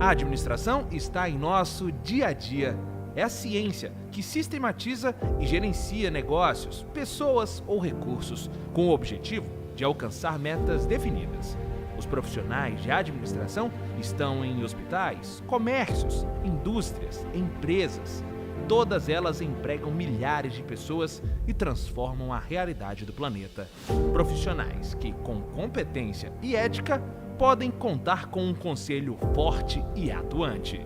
A administração está em nosso dia a dia. É a ciência que sistematiza e gerencia negócios, pessoas ou recursos, com o objetivo de alcançar metas definidas. Os profissionais de administração estão em hospitais, comércios, indústrias, empresas. Todas elas empregam milhares de pessoas e transformam a realidade do planeta. Profissionais que, com competência e ética, podem contar com um conselho forte e atuante.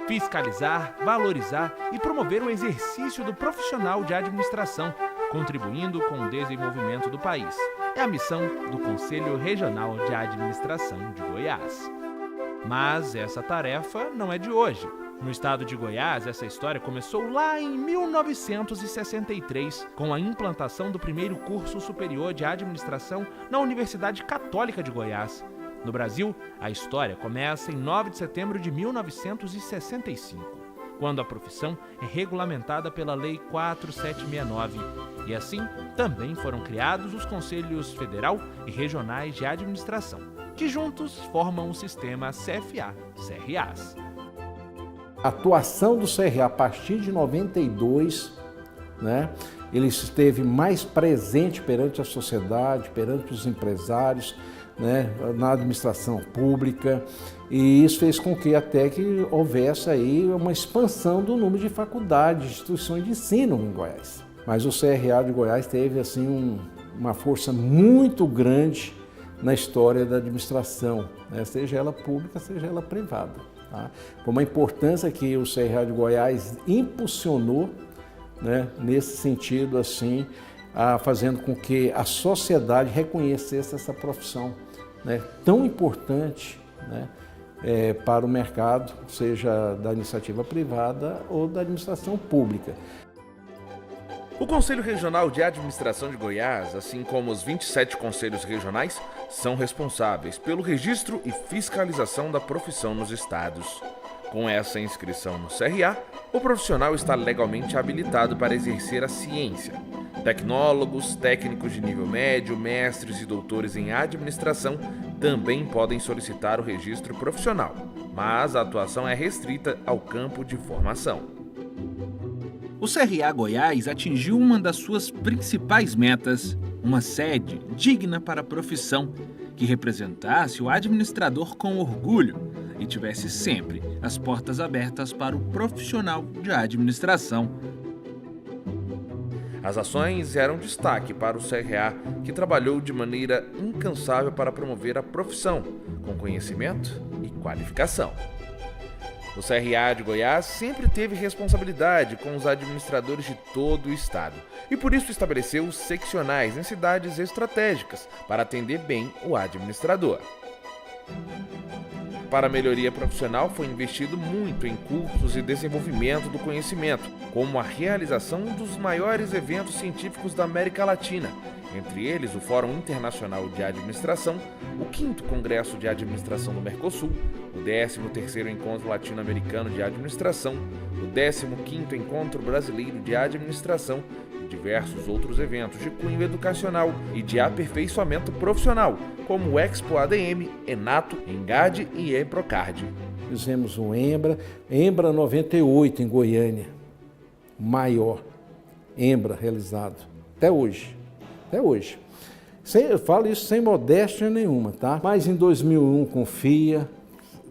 Fiscalizar, valorizar e promover o exercício do profissional de administração, contribuindo com o desenvolvimento do país. É a missão do Conselho Regional de Administração de Goiás. Mas essa tarefa não é de hoje. No estado de Goiás, essa história começou lá em 1963, com a implantação do primeiro curso superior de administração na Universidade Católica de Goiás. No Brasil, a história começa em 9 de setembro de 1965, quando a profissão é regulamentada pela Lei 4769. E assim, também foram criados os Conselhos Federal e Regionais de Administração, que juntos formam o sistema CFA-CRAs. A atuação do CRA a partir de 92, ele esteve mais presente perante a sociedade, perante os empresários, na administração pública, e isso fez com que até que houvesse aí uma expansão do número de faculdades, de instituições de ensino em Goiás. Mas o CRA de Goiás teve assim uma força muito grande na história da administração, seja ela pública, seja ela privada. Tá? Como a importância que o CRA de Goiás impulsionou, nesse sentido, assim, fazendo com que a sociedade reconhecesse essa profissão tão importante para o mercado, seja da iniciativa privada ou da administração pública. O Conselho Regional de Administração de Goiás, assim como os 27 conselhos regionais, são responsáveis pelo registro e fiscalização da profissão nos estados. Com essa inscrição no CRA, o profissional está legalmente habilitado para exercer a ciência. Tecnólogos, técnicos de nível médio, mestres e doutores em administração também podem solicitar o registro profissional, mas a atuação é restrita ao campo de formação. O CRA Goiás atingiu uma das suas principais metas, uma sede digna para a profissão, que representasse o administrador com orgulho e tivesse sempre as portas abertas para o profissional de administração. As ações eram destaque para o CRA, que trabalhou de maneira incansável para promover a profissão, com conhecimento e qualificação. O CRA de Goiás sempre teve responsabilidade com os administradores de todo o estado e por isso estabeleceu seccionais em cidades estratégicas para atender bem o administrador. Para a melhoria profissional foi investido muito em cursos e desenvolvimento do conhecimento, como a realização dos maiores eventos científicos da América Latina, entre eles o Fórum Internacional de Administração, o 5º Congresso de Administração do Mercosul, o 13º Encontro Latino-Americano de Administração, o 15º Encontro Brasileiro de Administração e diversos outros eventos de cunho educacional e de aperfeiçoamento profissional, como o Expo ADM, Enato, Engade e Eprocard. Fizemos um Embra 98 em Goiânia, maior Embra realizado, até hoje. Eu falo isso sem modéstia nenhuma, tá? Mas em 2001 com FIA,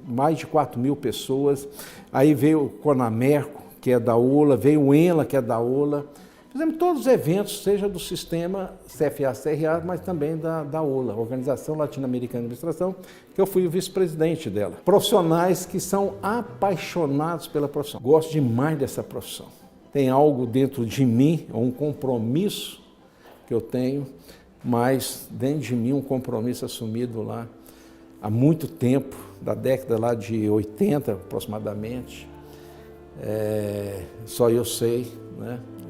mais de 4.000 pessoas, aí veio o Conamerco, que é da OLA, veio o ENLA, que é da OLA. Fizemos todos os eventos, seja do sistema CFA-CRA, mas também da OLA, Organização Latino-Americana de Administração, que eu fui o vice-presidente dela. Profissionais que são apaixonados pela profissão. Gosto demais dessa profissão. Tem algo dentro de mim, um compromisso que eu tenho, mas dentro de mim um compromisso assumido lá há muito tempo, da década lá de 80 aproximadamente. Só eu sei,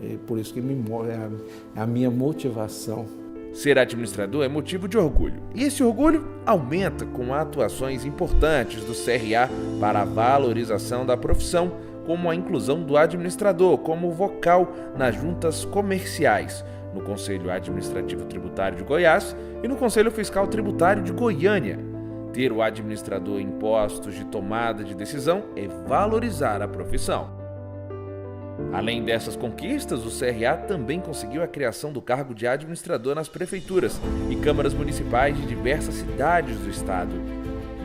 E por isso que é a minha motivação. Ser administrador é motivo de orgulho. E esse orgulho aumenta com atuações importantes do CRA para a valorização da profissão, como a inclusão do administrador como vocal nas juntas comerciais, no Conselho Administrativo Tributário de Goiás e no Conselho Fiscal Tributário de Goiânia. Ter o administrador em postos de tomada de decisão é valorizar a profissão. Além dessas conquistas, o CRA também conseguiu a criação do cargo de administrador nas prefeituras e câmaras municipais de diversas cidades do estado.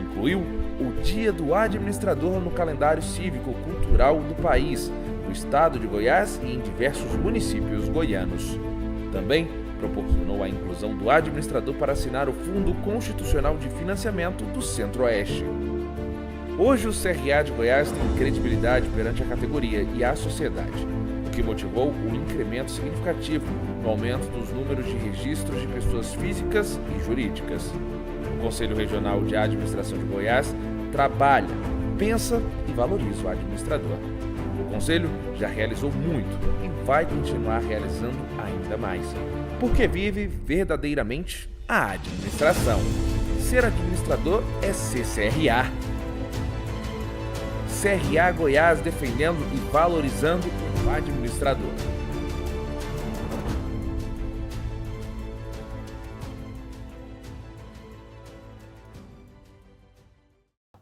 Incluiu o Dia do Administrador no calendário cívico-cultural do país, no estado de Goiás e em diversos municípios goianos. Também proporcionou a inclusão do administrador para assinar o Fundo Constitucional de Financiamento do Centro-Oeste. Hoje, o CRA de Goiás tem credibilidade perante a categoria e a sociedade, o que motivou um incremento significativo no aumento dos números de registros de pessoas físicas e jurídicas. O Conselho Regional de Administração de Goiás trabalha, pensa e valoriza o administrador. O Conselho já realizou muito e vai continuar realizando ainda mais, porque vive verdadeiramente a administração. Ser administrador é ser CRA. CRA Goiás defendendo e valorizando o administrador.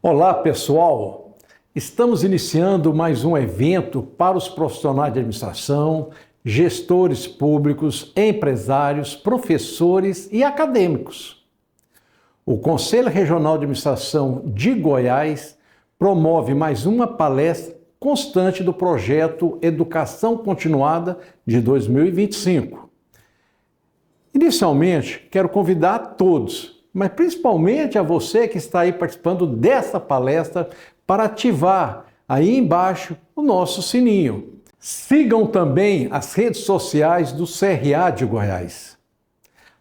Olá, pessoal! Estamos iniciando mais um evento para os profissionais de administração, gestores públicos, empresários, professores e acadêmicos. O Conselho Regional de Administração de Goiás promove mais uma palestra constante do projeto Educação Continuada de 2025. Inicialmente, quero convidar a todos, mas principalmente a você que está aí participando dessa palestra, para ativar aí embaixo o nosso sininho. Sigam também as redes sociais do CRA de Goiás.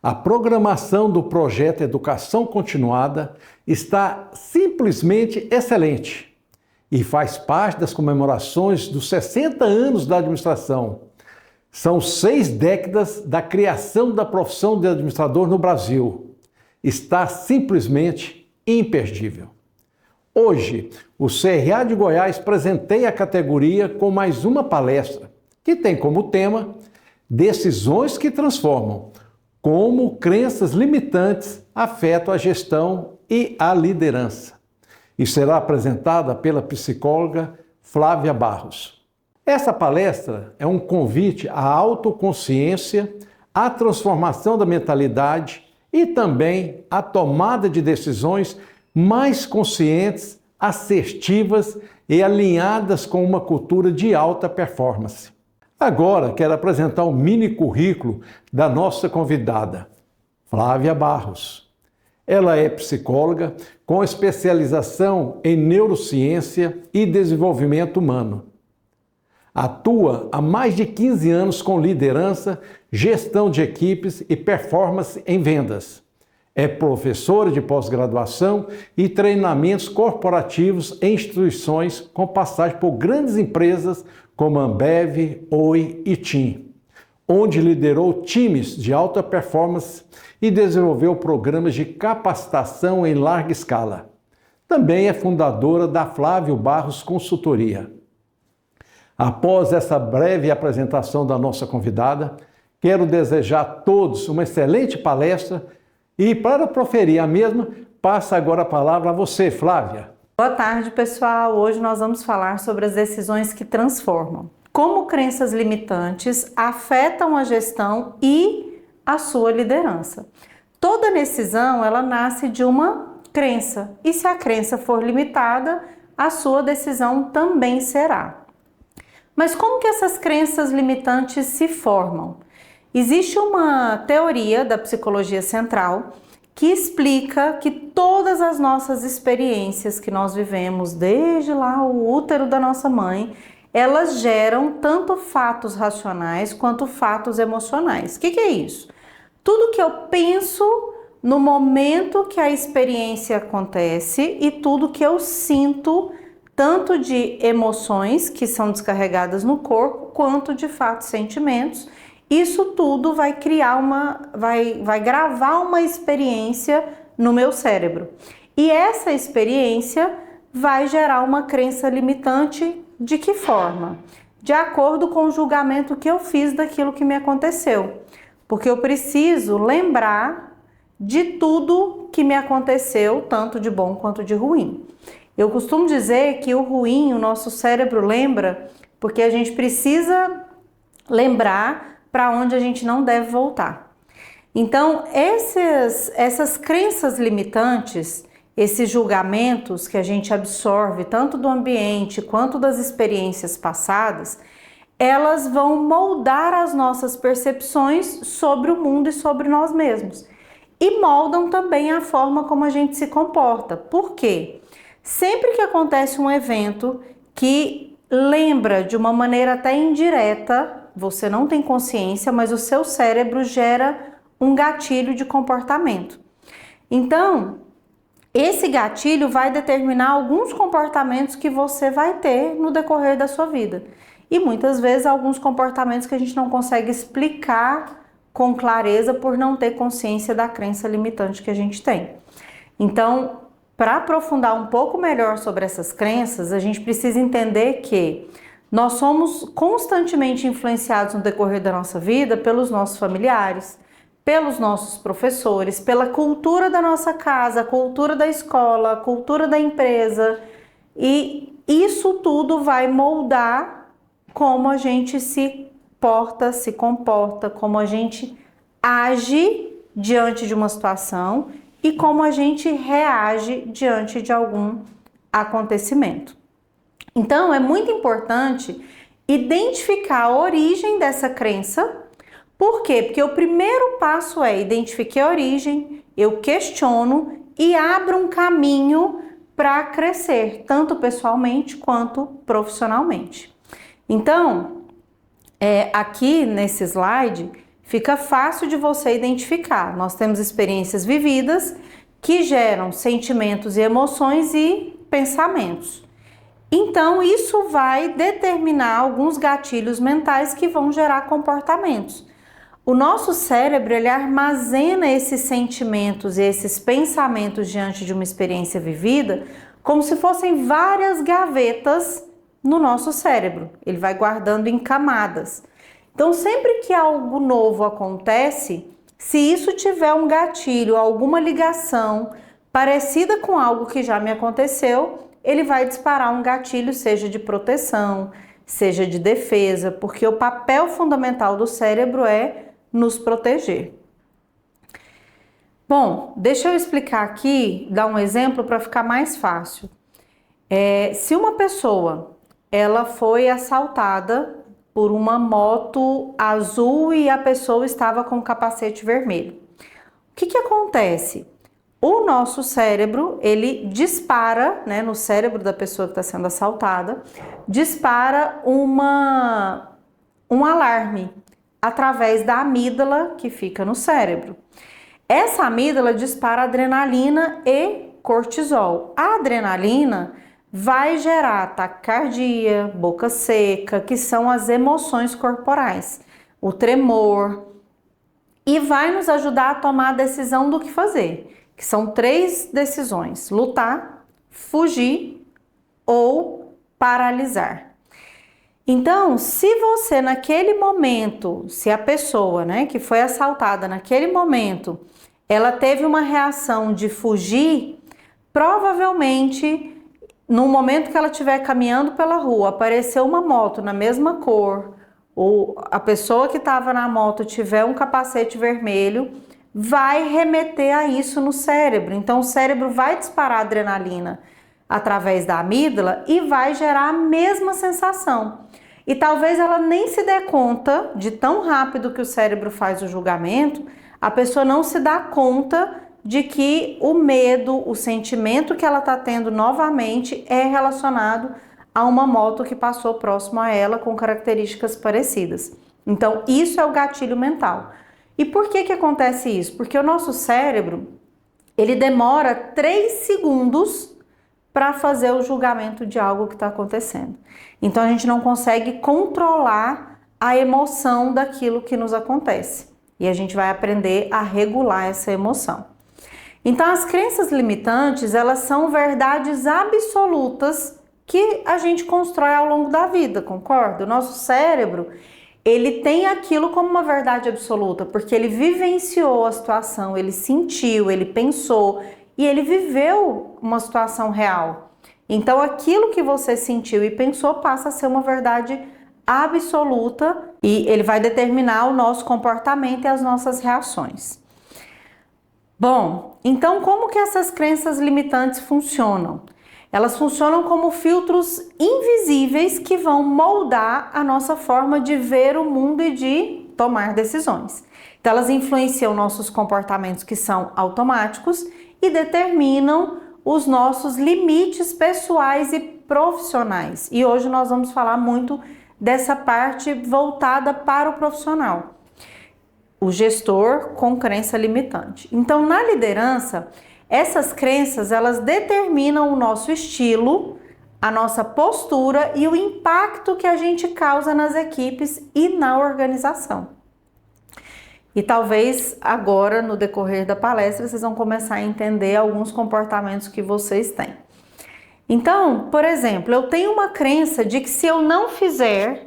A programação do projeto Educação Continuada está simplesmente excelente e faz parte das comemorações dos 60 anos da administração. São 6 décadas da criação da profissão de administrador no Brasil. Está simplesmente imperdível. Hoje, o CRA de Goiás presenteia a categoria com mais uma palestra, que tem como tema Decisões que Transformam, como crenças limitantes afetam a gestão e a liderança. E será apresentada pela psicóloga Flávia Barros. Essa palestra é um convite à autoconsciência, à transformação da mentalidade e também à tomada de decisões mais conscientes, assertivas e alinhadas com uma cultura de alta performance. Agora quero apresentar um mini currículo da nossa convidada, Flávia Barros. Ela é psicóloga com especialização em neurociência e desenvolvimento humano. Atua há mais de 15 anos com liderança, gestão de equipes e performance em vendas. É professora de pós-graduação e treinamentos corporativos em instituições com passagem por grandes empresas como Ambev, Oi e TIM, onde liderou times de alta performance e desenvolveu programas de capacitação em larga escala. Também é fundadora da Flávio Barros Consultoria. Após essa breve apresentação da nossa convidada, quero desejar a todos uma excelente palestra e, para proferir a mesma, passa agora a palavra a você, Flávia. Boa tarde, pessoal. Hoje nós vamos falar sobre as decisões que transformam. Como crenças limitantes afetam a gestão e a sua liderança. Toda decisão, ela nasce de uma crença. E se a crença for limitada, a sua decisão também será. Mas como que essas crenças limitantes se formam? Existe uma teoria da psicologia central que explica que todas as nossas experiências que nós vivemos, desde lá o útero da nossa mãe, elas geram tanto fatos racionais quanto fatos emocionais. O que é isso? Tudo que eu penso no momento que a experiência acontece e tudo que eu sinto, tanto de emoções que são descarregadas no corpo, quanto de fatos e sentimentos. Isso tudo vai criar vai gravar uma experiência no meu cérebro. E essa experiência vai gerar uma crença limitante de que forma? De acordo com o julgamento que eu fiz daquilo que me aconteceu. porque eu preciso lembrar de tudo que me aconteceu, tanto de bom quanto de ruim. Eu costumo dizer que o ruim, o nosso cérebro lembra, porque a gente precisa lembrar para onde a gente não deve voltar. Então, essas crenças limitantes, esses julgamentos que a gente absorve tanto do ambiente quanto das experiências passadas, elas vão moldar as nossas percepções sobre o mundo e sobre nós mesmos. E moldam também a forma como a gente se comporta. Por quê? Sempre que acontece um evento que lembra de uma maneira até indireta, você não tem consciência, mas o seu cérebro gera um gatilho de comportamento. Então, esse gatilho vai determinar alguns comportamentos que você vai ter no decorrer da sua vida. E muitas vezes alguns comportamentos que a gente não consegue explicar com clareza por não ter consciência da crença limitante que a gente tem. Então, para aprofundar um pouco melhor sobre essas crenças, a gente precisa entender que nós somos constantemente influenciados no decorrer da nossa vida pelos nossos familiares, pelos nossos professores, pela cultura da nossa casa, a cultura da escola, a cultura da empresa, e isso tudo vai moldar como a gente se porta, se comporta, como a gente age diante de uma situação e como a gente reage diante de algum acontecimento. Então, é muito importante identificar a origem dessa crença. Por quê? Porque o primeiro passo é identificar a origem, eu questiono e abro um caminho para crescer, tanto pessoalmente quanto profissionalmente. Então, aqui nesse slide, fica fácil de você identificar. Nós temos experiências vividas que geram sentimentos e emoções e pensamentos. Então, isso vai determinar alguns gatilhos mentais que vão gerar comportamentos. O nosso cérebro, ele armazena esses sentimentos e esses pensamentos diante de uma experiência vivida como se fossem várias gavetas no nosso cérebro. Ele vai guardando em camadas. Então, sempre que algo novo acontece, se isso tiver um gatilho, alguma ligação parecida com algo que já me aconteceu, ele vai disparar um gatilho, seja de proteção, seja de defesa, porque o papel fundamental do cérebro é nos proteger. Bom, deixa eu explicar aqui, dar um exemplo para ficar mais fácil. Se uma pessoa ela foi assaltada por uma moto azul e a pessoa estava com capacete vermelho. O que acontece? O nosso cérebro, ele dispara, né, no cérebro da pessoa que está sendo assaltada, dispara um alarme através da amígdala que fica no cérebro. Essa amígdala dispara adrenalina e cortisol. A adrenalina vai gerar taquicardia, boca seca, que são as emoções corporais, o tremor, e vai nos ajudar a tomar a decisão do que fazer, que são 3 decisões: lutar, fugir ou paralisar. Então, se você naquele momento, se a pessoa, né, que foi assaltada naquele momento, ela teve uma reação de fugir, provavelmente no momento que ela estiver caminhando pela rua, apareceu uma moto na mesma cor, ou a pessoa que estava na moto tiver um capacete vermelho, vai remeter a isso no cérebro. Então, o cérebro vai disparar adrenalina através da amígdala e vai gerar a mesma sensação. E talvez ela nem se dê conta, de tão rápido que o cérebro faz o julgamento, a pessoa não se dá conta de que o medo, o sentimento que ela está tendo novamente é relacionado a uma moto que passou próximo a ela com características parecidas. Então, isso é o gatilho mental. E por que acontece isso? Porque o nosso cérebro, ele demora 3 segundos para fazer o julgamento de algo que está acontecendo. Então, a gente não consegue controlar a emoção daquilo que nos acontece. E a gente vai aprender a regular essa emoção. Então, as crenças limitantes, elas são verdades absolutas que a gente constrói ao longo da vida, concorda? O nosso cérebro, ele tem aquilo como uma verdade absoluta, porque ele vivenciou a situação, ele sentiu, ele pensou e ele viveu uma situação real. Então, aquilo que você sentiu e pensou passa a ser uma verdade absoluta e ele vai determinar o nosso comportamento e as nossas reações. Bom, então como que essas crenças limitantes funcionam? Elas funcionam como filtros invisíveis que vão moldar a nossa forma de ver o mundo e de tomar decisões. Então, elas influenciam nossos comportamentos que são automáticos e determinam os nossos limites pessoais e profissionais. E hoje nós vamos falar muito dessa parte voltada para o profissional. O gestor com crença limitante. Então, na liderança, essas crenças, elas determinam o nosso estilo, a nossa postura e o impacto que a gente causa nas equipes e na organização. E talvez agora, no decorrer da palestra, vocês vão começar a entender alguns comportamentos que vocês têm. Então, por exemplo, eu tenho uma crença de que se eu não fizer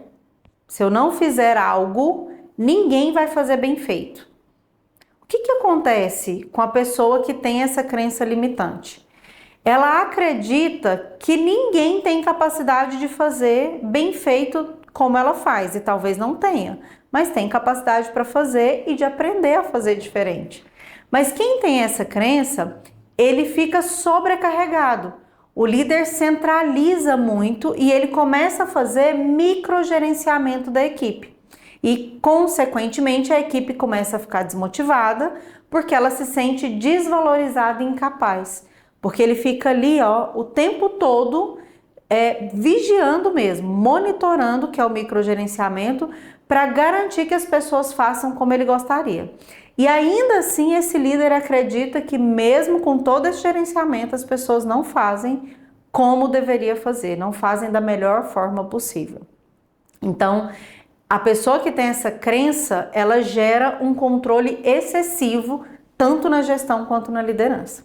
algo, ninguém vai fazer bem feito. O que acontece com a pessoa que tem essa crença limitante? Ela acredita que ninguém tem capacidade de fazer bem feito como ela faz, e talvez não tenha, mas tem capacidade para fazer e de aprender a fazer diferente. Mas quem tem essa crença, ele fica sobrecarregado. O líder centraliza muito e ele começa a fazer microgerenciamento da equipe. E, consequentemente, a equipe começa a ficar desmotivada porque ela se sente desvalorizada e incapaz. Porque ele fica ali, o tempo todo vigiando mesmo, monitorando, que é o microgerenciamento, para garantir que as pessoas façam como ele gostaria. E ainda assim, esse líder acredita que mesmo com todo esse gerenciamento, as pessoas não fazem como deveria fazer, não fazem da melhor forma possível. Então, a pessoa que tem essa crença, ela gera um controle excessivo, tanto na gestão quanto na liderança.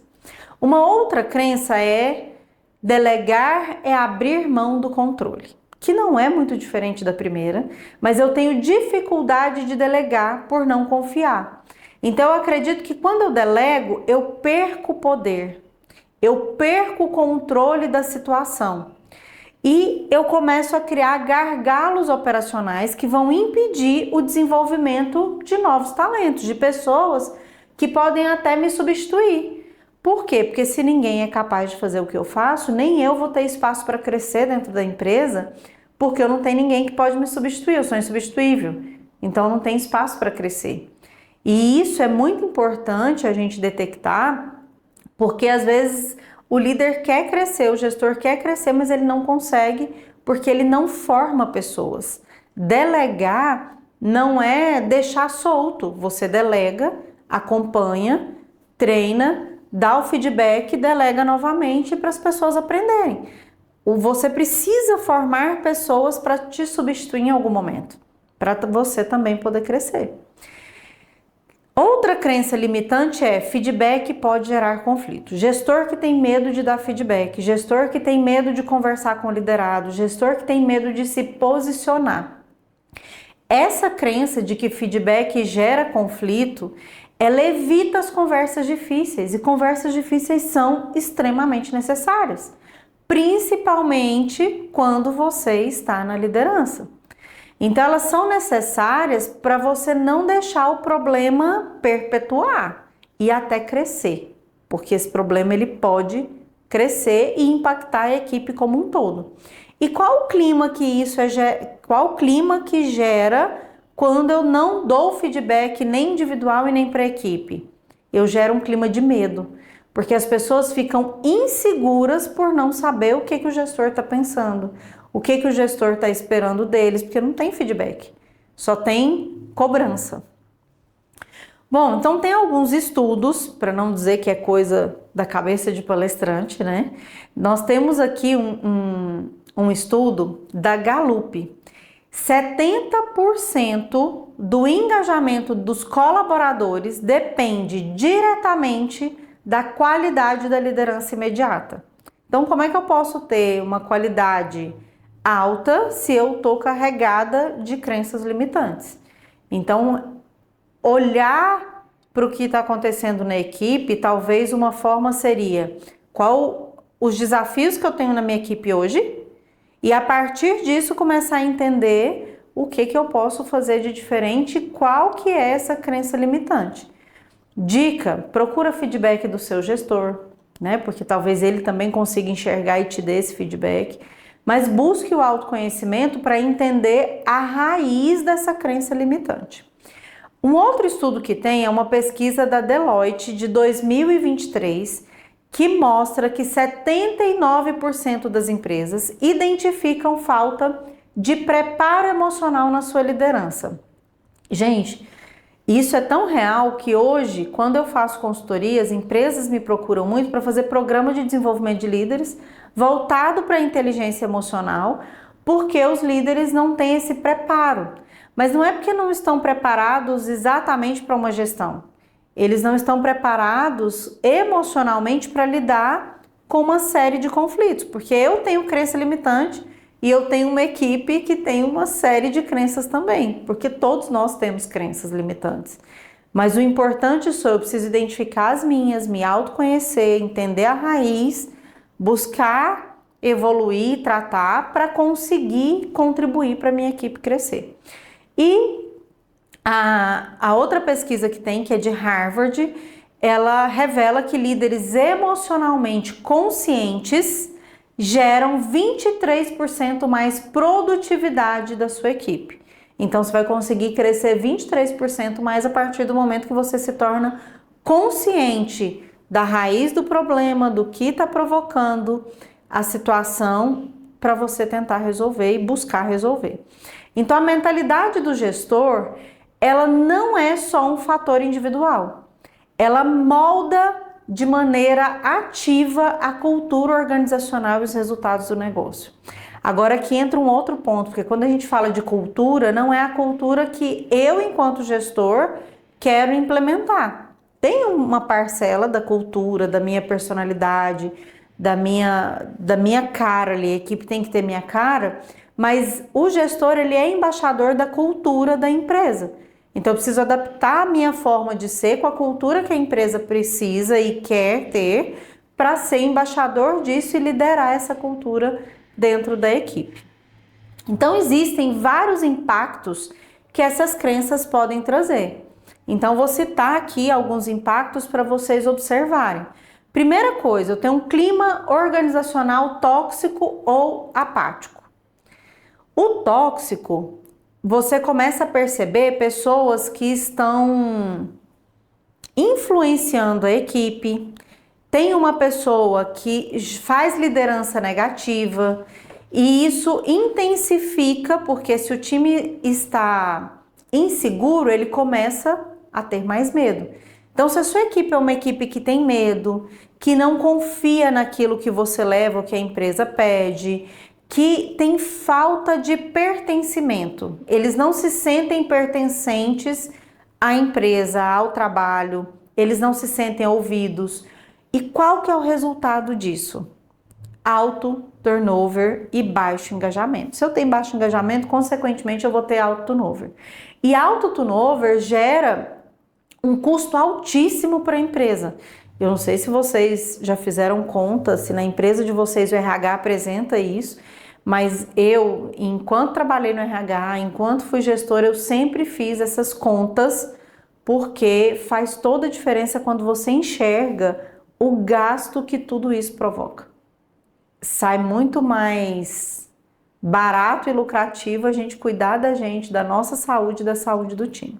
Uma outra crença é delegar é abrir mão do controle, que não é muito diferente da primeira, mas eu tenho dificuldade de delegar por não confiar. Então, eu acredito que quando eu delego, eu perco o poder, eu perco o controle da situação. E eu começo a criar gargalos operacionais que vão impedir o desenvolvimento de novos talentos, de pessoas que podem até me substituir. Por quê? Porque se ninguém é capaz de fazer o que eu faço, nem eu vou ter espaço para crescer dentro da empresa, porque eu não tenho ninguém que pode me substituir, eu sou insubstituível. Então não tem espaço para crescer. E isso é muito importante a gente detectar, porque às vezes o líder quer crescer, o gestor quer crescer, mas ele não consegue porque ele não forma pessoas. Delegar não é deixar solto. Você delega, acompanha, treina, dá o feedback e delega novamente para as pessoas aprenderem. Você precisa formar pessoas para te substituir em algum momento, para você também poder crescer. Outra crença limitante é feedback pode gerar conflito. Gestor que tem medo de dar feedback, gestor que tem medo de conversar com o liderado, gestor que tem medo de se posicionar. Essa crença de que feedback gera conflito, ela evita as conversas difíceis, e conversas difíceis são extremamente necessárias, principalmente quando você está na liderança. Então, elas são necessárias para você não deixar o problema perpetuar e até crescer, porque esse problema ele pode crescer e impactar a equipe como um todo. E qual o clima que gera quando eu não dou feedback nem individual e nem para a equipe? Eu gero um clima de medo, porque as pessoas ficam inseguras por não saber o que o gestor está pensando. O que o gestor está esperando deles, porque não tem feedback, só tem cobrança. Bom, então tem alguns estudos, para não dizer que é coisa da cabeça de palestrante, né? Nós temos aqui um estudo da Gallup. 70% do engajamento dos colaboradores depende diretamente da qualidade da liderança imediata. Então, como é que eu posso ter uma qualidade alta se eu estou carregada de crenças limitantes. Então, olhar para o que está acontecendo na equipe, talvez uma forma seria qual os desafios que eu tenho na minha equipe hoje e a partir disso começar a entender o que eu posso fazer de diferente, qual que é essa crença limitante. Dica, procura feedback do seu gestor, né? Porque talvez ele também consiga enxergar e te dê esse feedback, mas busque o autoconhecimento para entender a raiz dessa crença limitante. Um outro estudo que tem é uma pesquisa da Deloitte de 2023, que mostra que 79% das empresas identificam falta de preparo emocional na sua liderança. Gente, isso é tão real que hoje, quando eu faço consultoria, as empresas me procuram muito para fazer programa de desenvolvimento de líderes voltado para a inteligência emocional, porque os líderes não têm esse preparo. Mas não é porque não estão preparados exatamente para uma gestão. Eles não estão preparados emocionalmente para lidar com uma série de conflitos, porque eu tenho crença limitante e eu tenho uma equipe que tem uma série de crenças também, porque todos nós temos crenças limitantes. Mas o importante sou eu preciso identificar as minhas, me autoconhecer, entender a raiz, buscar evoluir, tratar para conseguir contribuir para a minha equipe crescer. E a outra pesquisa que tem, que é de Harvard, ela revela que líderes emocionalmente conscientes geram 23% mais produtividade da sua equipe. Então, você vai conseguir crescer 23% mais a partir do momento que você se torna consciente da raiz do problema, do que está provocando a situação para você tentar resolver e buscar resolver. Então, a mentalidade do gestor, ela não é só um fator individual. Ela molda de maneira ativa a cultura organizacional e os resultados do negócio. Agora aqui entra um outro ponto, porque quando a gente fala de cultura, não é a cultura que eu, enquanto gestor, quero implementar. Tem uma parcela da cultura, da minha personalidade, da minha cara ali, a equipe tem que ter minha cara, mas o gestor, ele é embaixador da cultura da empresa. Então, eu preciso adaptar a minha forma de ser com a cultura que a empresa precisa e quer ter para ser embaixador disso e liderar essa cultura dentro da equipe. Então, existem vários impactos que essas crenças podem trazer. Então, vou citar aqui alguns impactos para vocês observarem. Primeira coisa, eu tenho um clima organizacional tóxico ou apático. O tóxico, você começa a perceber pessoas que estão influenciando a equipe. Tem uma pessoa que faz liderança negativa e isso intensifica, porque se o time está inseguro, ele começa a ter mais medo. Então, se a sua equipe é uma equipe que tem medo, que não confia naquilo que você leva, o que a empresa pede, que tem falta de pertencimento, eles não se sentem pertencentes à empresa, ao trabalho, eles não se sentem ouvidos. E qual que é o resultado disso? Alto turnover e baixo engajamento. Se eu tenho baixo engajamento, consequentemente eu vou ter alto turnover. E alto turnover gera um custo altíssimo para a empresa. Eu não sei se vocês já fizeram conta, se na empresa de vocês o RH apresenta isso, mas eu, enquanto trabalhei no RH, enquanto fui gestora, eu sempre fiz essas contas, porque faz toda a diferença quando você enxerga o gasto que tudo isso provoca. Sai muito mais barato e lucrativo a gente cuidar da gente, da nossa saúde e da saúde do time.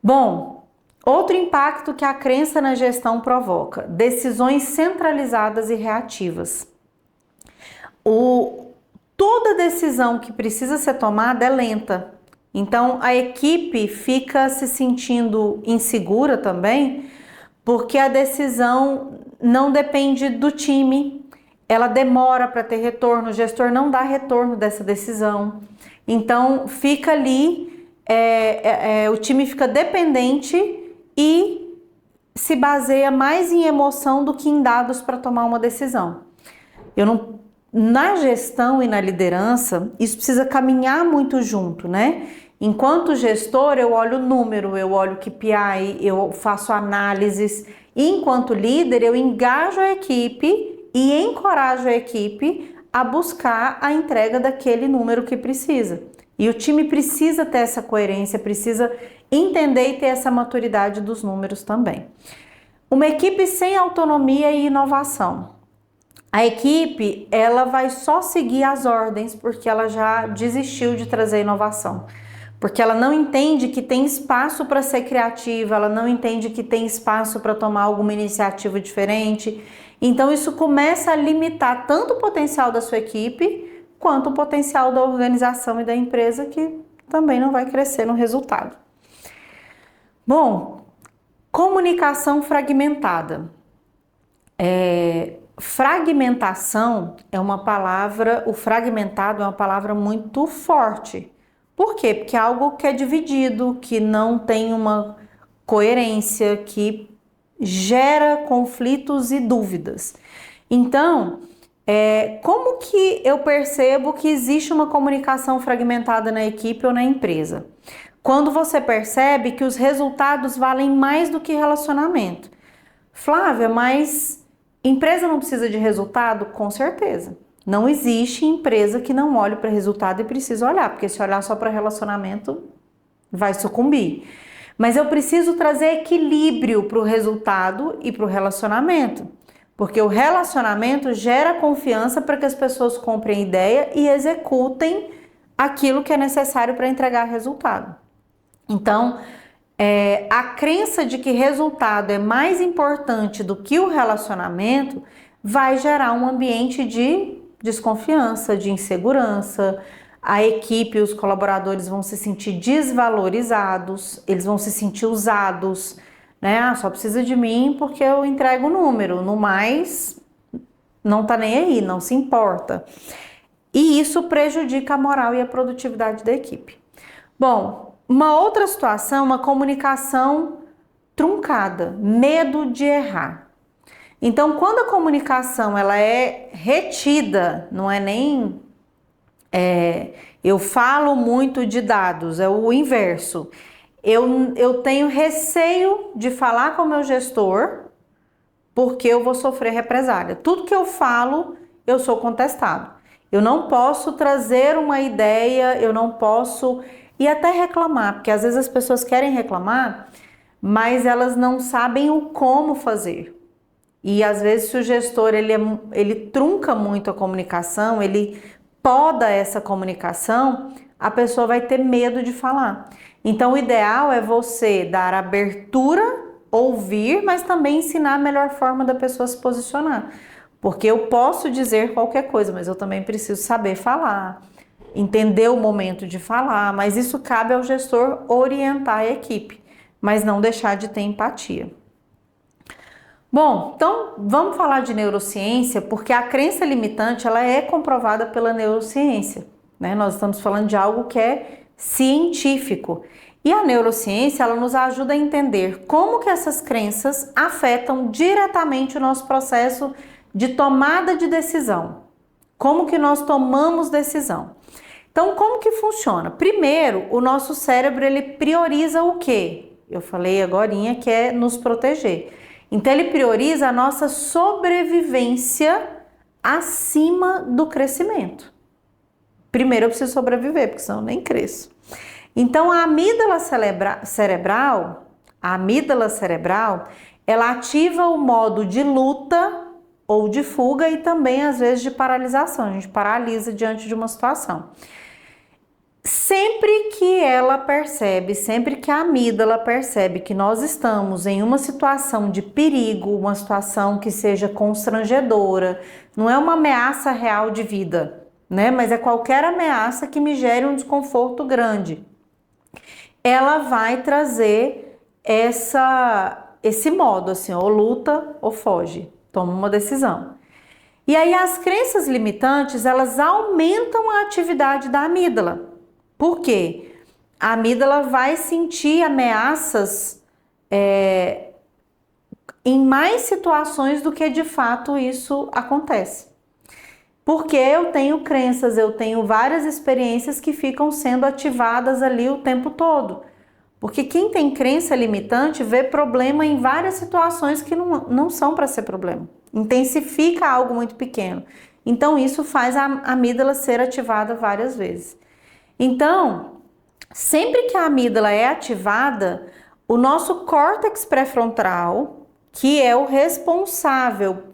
Bom, outro impacto que a crença na gestão provoca: decisões centralizadas e reativas. Toda decisão que precisa ser tomada é lenta. Então, a equipe fica se sentindo insegura também, porque a decisão não depende do time, ela demora para ter retorno, o gestor não dá retorno dessa decisão. Então, fica ali, o time fica dependente e se baseia mais em emoção do que em dados para tomar uma decisão. Eu não na gestão e na liderança, isso precisa caminhar muito junto, né? Enquanto gestor, eu olho o número, eu olho o KPI, eu faço análises. E enquanto líder, eu engajo a equipe e encorajo a equipe a buscar a entrega daquele número que precisa. E o time precisa ter essa coerência, precisa entender e ter essa maturidade dos números também. Uma equipe sem autonomia e inovação. A equipe, ela vai só seguir as ordens porque ela já desistiu de trazer inovação. Porque ela não entende que tem espaço para ser criativa, ela não entende que tem espaço para tomar alguma iniciativa diferente. Então isso começa a limitar tanto o potencial da sua equipe, quanto o potencial da organização e da empresa, que também não vai crescer no resultado. Bom, comunicação fragmentada. Fragmentação é uma palavra, o fragmentado é uma palavra muito forte. Por quê? Porque é algo que é dividido, que não tem uma coerência, que gera conflitos e dúvidas. Então, como que eu percebo que existe uma comunicação fragmentada na equipe ou na empresa? Quando você percebe que os resultados valem mais do que relacionamento. Flávia, mas empresa não precisa de resultado? Com certeza. Não existe empresa que não olhe para resultado e precisa olhar, porque se olhar só para relacionamento, vai sucumbir. Mas eu preciso trazer equilíbrio para o resultado e para o relacionamento, porque o relacionamento gera confiança para que as pessoas comprem ideia e executem aquilo que é necessário para entregar resultado. Então, a crença de que resultado é mais importante do que o relacionamento vai gerar um ambiente de desconfiança, de insegurança. A equipe e os colaboradores vão se sentir desvalorizados, eles vão se sentir usados, né? Só precisa de mim porque eu entrego o número, no mais não tá nem aí, não se importa. E isso prejudica a moral e a produtividade da equipe. Bom, uma outra situação, uma comunicação truncada, medo de errar. Então, quando a comunicação ela é retida, não é nem eu falo muito de dados, é o inverso. Eu tenho receio de falar com o meu gestor porque eu vou sofrer represália. Tudo que eu falo, eu sou contestado. Eu não posso trazer uma ideia, eu não posso e até reclamar, porque às vezes as pessoas querem reclamar, mas elas não sabem o como fazer. E às vezes se o gestor ele trunca muito a comunicação, ele poda essa comunicação, a pessoa vai ter medo de falar. Então o ideal é você dar abertura, ouvir, mas também ensinar a melhor forma da pessoa se posicionar. Porque eu posso dizer qualquer coisa, mas eu também preciso saber falar, entender o momento de falar, mas isso cabe ao gestor orientar a equipe, mas não deixar de ter empatia. Bom, então vamos falar de neurociência, porque a crença limitante ela é comprovada pela neurociência, né? Nós estamos falando de algo que é científico. E a neurociência ela nos ajuda a entender como que essas crenças afetam diretamente o nosso processo de tomada de decisão. Como que nós tomamos decisão? Então, como que funciona? Primeiro, o nosso cérebro ele prioriza o quê? Eu falei agorinha que é nos proteger. Então ele prioriza a nossa sobrevivência acima do crescimento. Primeiro eu preciso sobreviver, porque senão eu nem cresço. Então a amígdala cerebral, ela ativa o modo de luta ou de fuga e também às vezes de paralisação. A gente paralisa diante de uma situação. Sempre que ela percebe, sempre que a amígdala percebe que nós estamos em uma situação de perigo, uma situação que seja constrangedora, não é uma ameaça real de vida, né? Mas é qualquer ameaça que me gere um desconforto grande. Ela vai trazer esse modo, assim, ou luta ou foge, toma uma decisão. E aí as crenças limitantes, elas aumentam a atividade da amígdala. Por quê? A amígdala vai sentir ameaças em mais situações do que de fato isso acontece. Porque eu tenho crenças, eu tenho várias experiências que ficam sendo ativadas ali o tempo todo. Porque quem tem crença limitante vê problema em várias situações que não são para ser problema. Intensifica algo muito pequeno. Então, isso faz a amígdala ser ativada várias vezes. Então, sempre que a amígdala é ativada, o nosso córtex pré-frontal, que é o responsável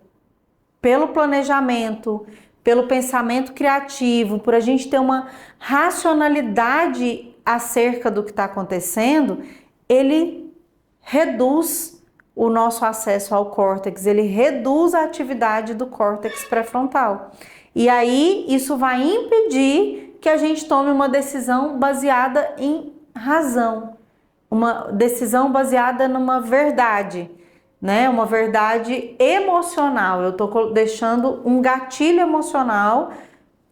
pelo planejamento, pelo pensamento criativo, por a gente ter uma racionalidade acerca do que está acontecendo, ele reduz o nosso acesso ao córtex, ele reduz a atividade do córtex pré-frontal. E aí isso vai impedir que a gente tome uma decisão baseada em razão, uma decisão baseada numa verdade, né? Uma verdade emocional. Eu estou deixando um gatilho emocional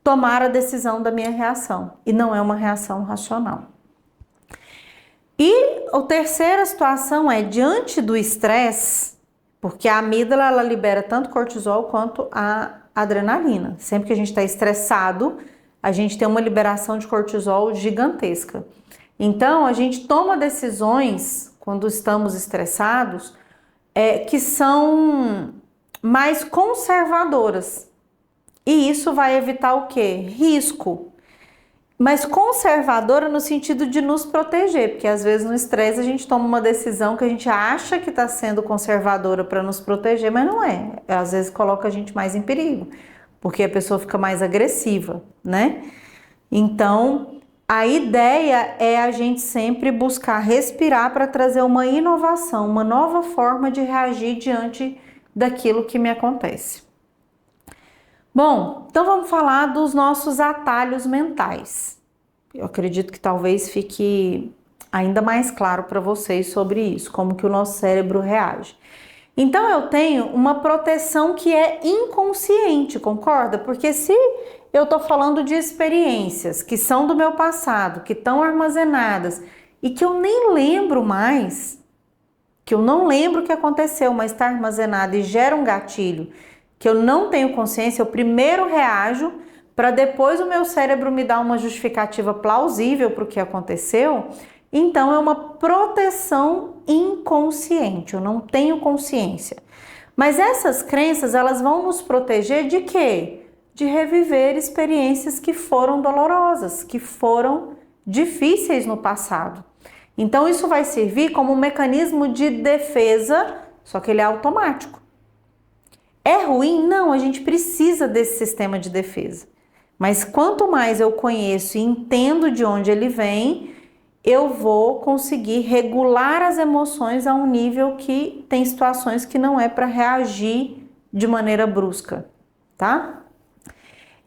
tomar a decisão da minha reação, e não é uma reação racional. E a terceira situação é diante do estresse, porque a amígdala ela libera tanto cortisol quanto a adrenalina. Sempre que a gente está estressado, a gente tem uma liberação de cortisol gigantesca. Então, a gente toma decisões quando estamos estressados que são mais conservadoras. E isso vai evitar o quê? Risco. Mas conservadora no sentido de nos proteger, porque às vezes no estresse a gente toma uma decisão que a gente acha que está sendo conservadora para nos proteger, mas não é. Às vezes coloca a gente mais em perigo, porque a pessoa fica mais agressiva, né? Então, a ideia é a gente sempre buscar respirar para trazer uma inovação, uma nova forma de reagir diante daquilo que me acontece. Bom, então vamos falar dos nossos atalhos mentais. Eu acredito que talvez fique ainda mais claro para vocês sobre isso, como que o nosso cérebro reage. Então eu tenho uma proteção que é inconsciente, concorda? Porque se eu estou falando de experiências que são do meu passado, que estão armazenadas e que eu nem lembro mais, que eu não lembro o que aconteceu, mas está armazenado e gera um gatilho, que eu não tenho consciência, eu primeiro reajo para depois o meu cérebro me dar uma justificativa plausível para o que aconteceu. Então é uma proteção inconsciente, eu não tenho consciência. Mas essas crenças, elas vão nos proteger de quê? De reviver experiências que foram dolorosas, que foram difíceis no passado. Então isso vai servir como um mecanismo de defesa, só que ele é automático. É ruim? Não, a gente precisa desse sistema de defesa. Mas quanto mais eu conheço e entendo de onde ele vem, eu vou conseguir regular as emoções a um nível que tem situações que não é para reagir de maneira brusca, tá?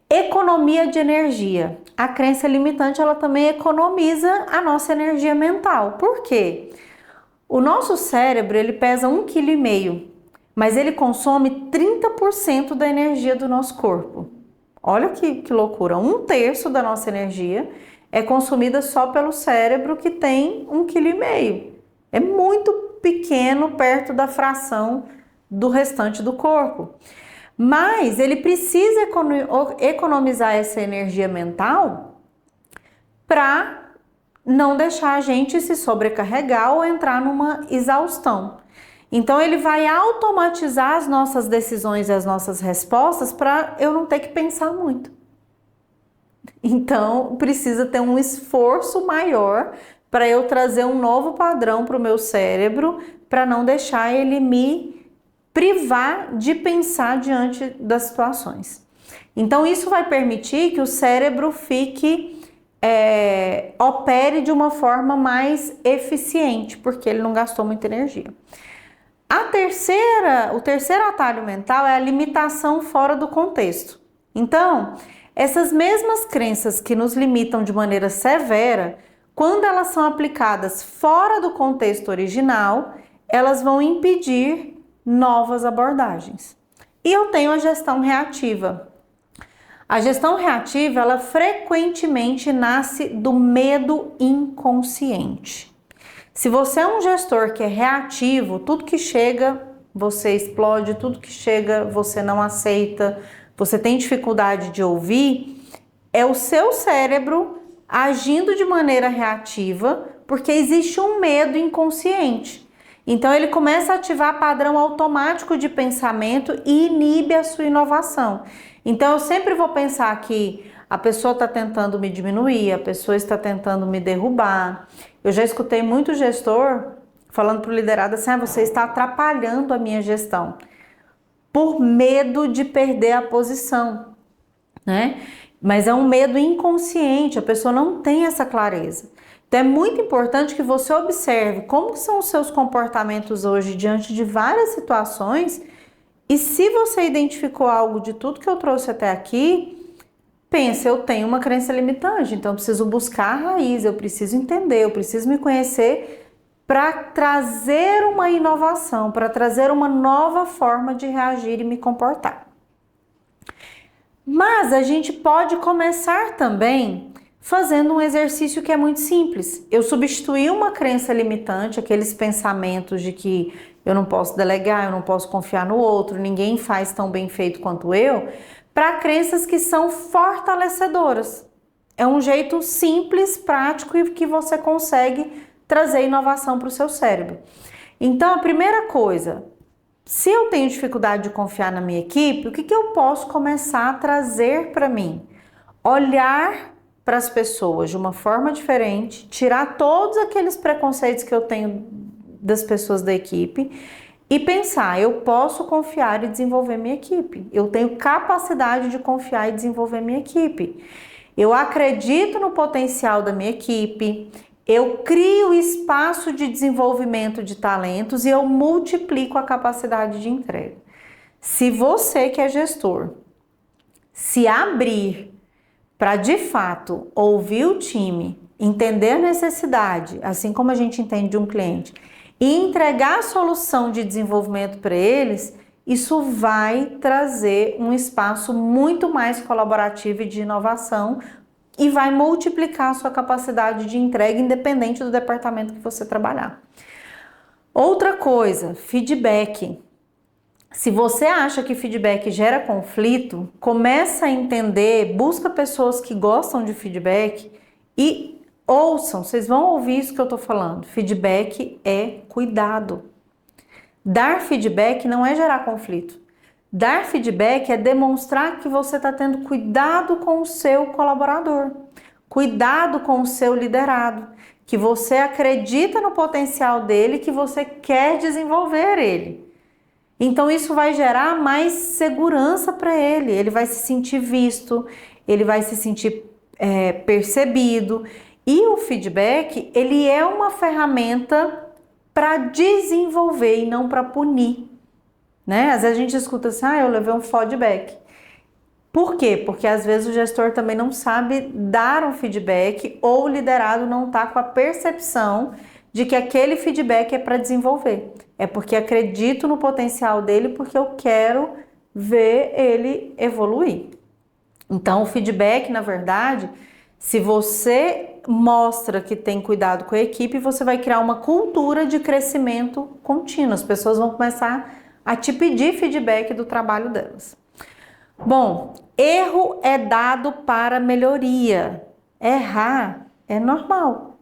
Economia de energia. A crença limitante, ela também economiza a nossa energia mental. Por quê? O nosso cérebro, ele pesa 1,5 kg. Mas ele consome 30% da energia do nosso corpo. Olha que loucura, 1/3 da nossa energia é consumida só pelo cérebro, que tem 1,5 kg. É muito pequeno perto da fração do restante do corpo. Mas ele precisa economizar essa energia mental para não deixar a gente se sobrecarregar ou entrar numa exaustão. Então ele vai automatizar as nossas decisões e as nossas respostas para eu não ter que pensar muito. Então precisa ter um esforço maior para eu trazer um novo padrão para o meu cérebro, para não deixar ele me privar de pensar diante das situações. Então isso vai permitir que o cérebro opere de uma forma mais eficiente, porque ele não gastou muita energia. O terceiro atalho mental é a limitação fora do contexto. Então, essas mesmas crenças que nos limitam de maneira severa, quando elas são aplicadas fora do contexto original, elas vão impedir novas abordagens. E eu tenho a gestão reativa. A gestão reativa, ela frequentemente nasce do medo inconsciente. Se você é um gestor que é reativo, tudo que chega você explode, tudo que chega você não aceita, você tem dificuldade de ouvir, é o seu cérebro agindo de maneira reativa, porque existe um medo inconsciente. Então ele começa a ativar padrão automático de pensamento e inibe a sua inovação. Então eu sempre vou pensar que a pessoa está tentando me diminuir, a pessoa está tentando me derrubar. Eu já escutei muito gestor falando para o liderado assim, você está atrapalhando a minha gestão, por medo de perder a posição, né? Mas é um medo inconsciente, a pessoa não tem essa clareza. Então é muito importante que você observe como são os seus comportamentos hoje diante de várias situações, e se você identificou algo de tudo que eu trouxe até aqui, pense, eu tenho uma crença limitante, então eu preciso buscar a raiz, eu preciso entender, eu preciso me conhecer para trazer uma inovação, para trazer uma nova forma de reagir e me comportar. Mas a gente pode começar também fazendo um exercício que é muito simples. Eu substituí uma crença limitante, aqueles pensamentos de que eu não posso delegar, eu não posso confiar no outro, ninguém faz tão bem feito quanto eu, para crenças que são fortalecedoras. É um jeito simples, prático e que você consegue trazer inovação para o seu cérebro. Então, a primeira coisa, se eu tenho dificuldade de confiar na minha equipe, o que eu posso começar a trazer para mim? Olhar para as pessoas de uma forma diferente, tirar todos aqueles preconceitos que eu tenho das pessoas da equipe e pensar, eu posso confiar e desenvolver minha equipe. Eu tenho capacidade de confiar e desenvolver minha equipe. Eu acredito no potencial da minha equipe. Eu crio espaço de desenvolvimento de talentos e eu multiplico a capacidade de entrega. Se você que é gestor se abrir para de fato ouvir o time, entender a necessidade, assim como a gente entende de um cliente, e entregar a solução de desenvolvimento para eles, isso vai trazer um espaço muito mais colaborativo e de inovação e vai multiplicar a sua capacidade de entrega independente do departamento que você trabalhar. Outra coisa, feedback. Se você acha que feedback gera conflito, começa a entender, busca pessoas que gostam de feedback e ouçam, vocês vão ouvir isso que eu tô falando. Feedback é cuidado. Dar feedback não é gerar conflito. Dar feedback é demonstrar que você está tendo cuidado com o seu colaborador, cuidado com o seu liderado, que você acredita no potencial dele, que você quer desenvolver ele. Então isso vai gerar mais segurança para ele, ele vai se sentir visto, ele vai se sentir percebido. E o feedback, ele é uma ferramenta para desenvolver e não para punir. Né? Às vezes a gente escuta assim, eu levei um feedback. Por quê? Porque às vezes o gestor também não sabe dar um feedback ou o liderado não está com a percepção de que aquele feedback é para desenvolver. É porque acredito no potencial dele porque eu quero ver ele evoluir. Então o feedback, na verdade, se você mostra que tem cuidado com a equipe, você vai criar uma cultura de crescimento contínuo. As pessoas vão começar a te pedir feedback do trabalho delas. Bom, erro é dado para melhoria. Errar é normal.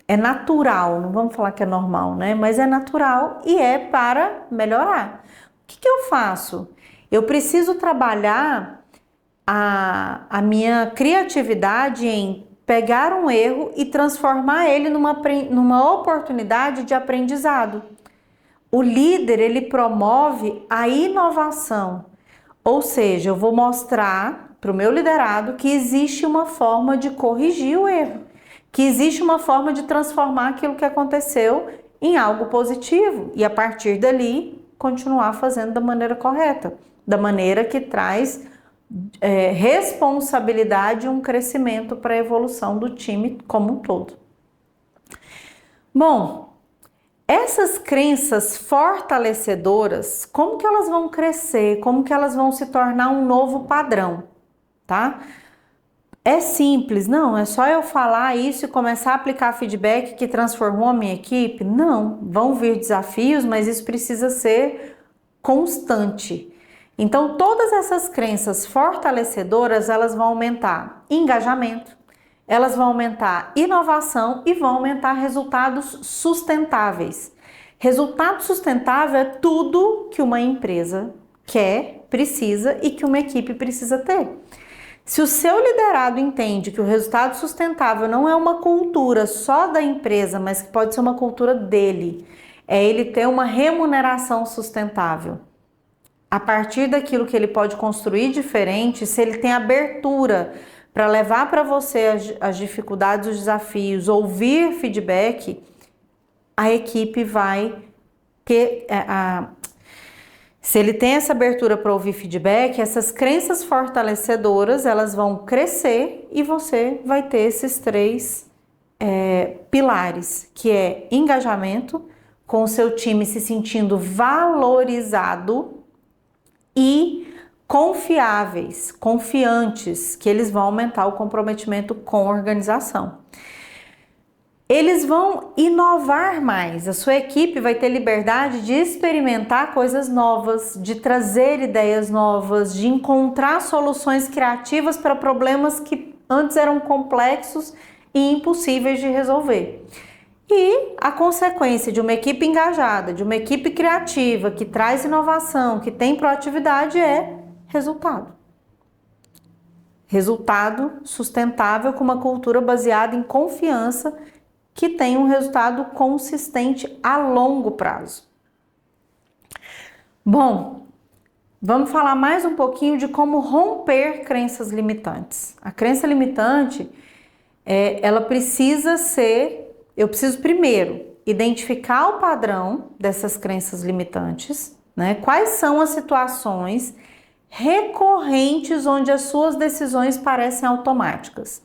É natural, não vamos falar que é normal, né? Mas é natural e é para melhorar. O que eu faço? Eu preciso trabalhar a minha criatividade em pegar um erro e transformar ele numa oportunidade de aprendizado. O líder, ele promove a inovação, ou seja, eu vou mostrar para o meu liderado que existe uma forma de corrigir o erro, que existe uma forma de transformar aquilo que aconteceu em algo positivo e a partir dali continuar fazendo da maneira correta, da maneira que traz responsabilidade e um crescimento para a evolução do time como um todo. Bom, essas crenças fortalecedoras, como que elas vão crescer? Como que elas vão se tornar um novo padrão, tá? É simples, não, é só eu falar isso e começar a aplicar feedback que transformou a minha equipe? Não, vão vir desafios, mas isso precisa ser constante. Então, todas essas crenças fortalecedoras, elas vão aumentar engajamento, elas vão aumentar inovação e vão aumentar resultados sustentáveis. Resultado sustentável é tudo que uma empresa quer, precisa e que uma equipe precisa ter. Se o seu liderado entende que o resultado sustentável não é uma cultura só da empresa, mas que pode ser uma cultura dele, é ele ter uma remuneração sustentável. A partir daquilo que ele pode construir diferente, se ele tem abertura para levar para você as dificuldades, os desafios, ouvir feedback, a equipe vai ter... Se ele tem essa abertura para ouvir feedback, essas crenças fortalecedoras, elas vão crescer e você vai ter esses 3 pilares, que é engajamento, com o seu time se sentindo valorizado e confiáveis, confiantes, que eles vão aumentar o comprometimento com a organização. Eles vão inovar mais, a sua equipe vai ter liberdade de experimentar coisas novas, de trazer ideias novas, de encontrar soluções criativas para problemas que antes eram complexos e impossíveis de resolver. E a consequência de uma equipe engajada, de uma equipe criativa, que traz inovação, que tem proatividade, é resultado. Resultado sustentável com uma cultura baseada em confiança que tem um resultado consistente a longo prazo. Bom, vamos falar mais um pouquinho de como romper crenças limitantes. A crença limitante, ela precisa ser... Eu preciso primeiro identificar o padrão dessas crenças limitantes, né? Quais são as situações recorrentes onde as suas decisões parecem automáticas.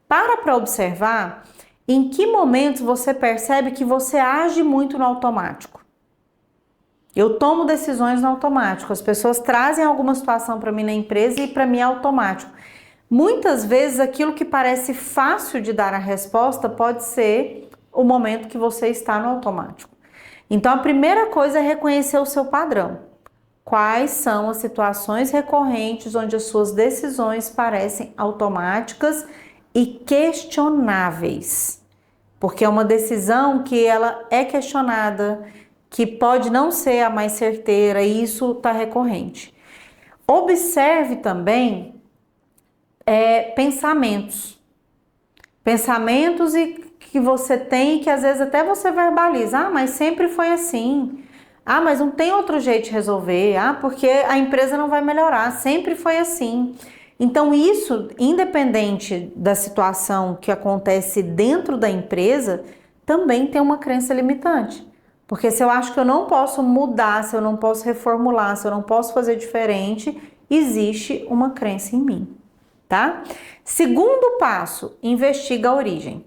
Para observar em que momentos você percebe que você age muito no automático. Eu tomo decisões no automático. As pessoas trazem alguma situação para mim na empresa e para mim é automático. Muitas vezes aquilo que parece fácil de dar a resposta pode ser o momento que você está no automático. Então a primeira coisa é reconhecer o seu padrão. Quais são as situações recorrentes onde as suas decisões parecem automáticas e questionáveis, porque é uma decisão que ela é questionada, que pode não ser a mais certeira e isso está recorrente. Observe também pensamentos e que você tem, que às vezes até você verbaliza, mas sempre foi assim, mas não tem outro jeito de resolver, porque a empresa não vai melhorar, sempre foi assim. Então isso, independente da situação que acontece dentro da empresa, também tem uma crença limitante. Porque se eu acho que eu não posso mudar, se eu não posso reformular, se eu não posso fazer diferente, existe uma crença em mim, tá? Segundo passo, investiga a origem.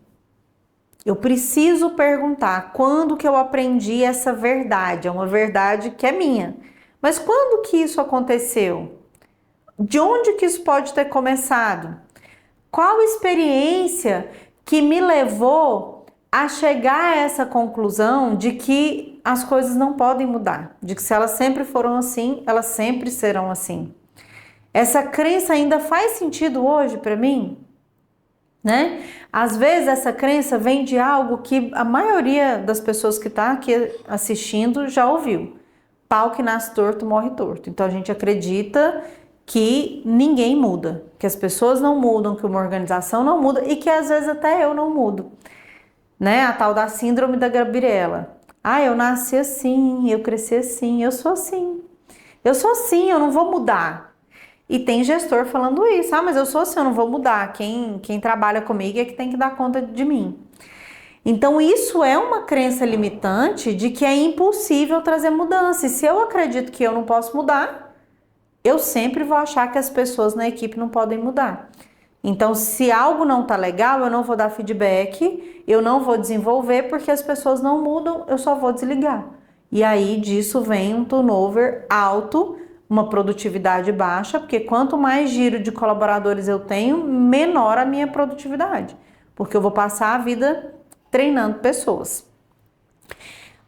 Eu preciso perguntar quando que eu aprendi essa verdade, é uma verdade que é minha. Mas quando que isso aconteceu? De onde que isso pode ter começado? Qual experiência que me levou a chegar a essa conclusão de que as coisas não podem mudar? De que se elas sempre foram assim, elas sempre serão assim. Essa crença ainda faz sentido hoje para mim? Né? Às vezes essa crença vem de algo que a maioria das pessoas que está aqui assistindo já ouviu. Pau que nasce torto, morre torto. Então a gente acredita que ninguém muda, que as pessoas não mudam, que uma organização não muda e que às vezes até eu não mudo, né? A tal da síndrome da Gabriela. Eu nasci assim, eu cresci assim, eu sou assim, eu não vou mudar. E tem gestor falando isso, mas eu sou assim, eu não vou mudar, quem trabalha comigo é que tem que dar conta de mim. Então isso é uma crença limitante de que é impossível trazer mudança, e se eu acredito que eu não posso mudar, eu sempre vou achar que as pessoas na equipe não podem mudar. Então, se algo não tá legal, eu não vou dar feedback, eu não vou desenvolver, porque as pessoas não mudam, eu só vou desligar. E aí, disso vem um turnover alto, uma produtividade baixa, porque quanto mais giro de colaboradores eu tenho, menor a minha produtividade, porque eu vou passar a vida treinando pessoas.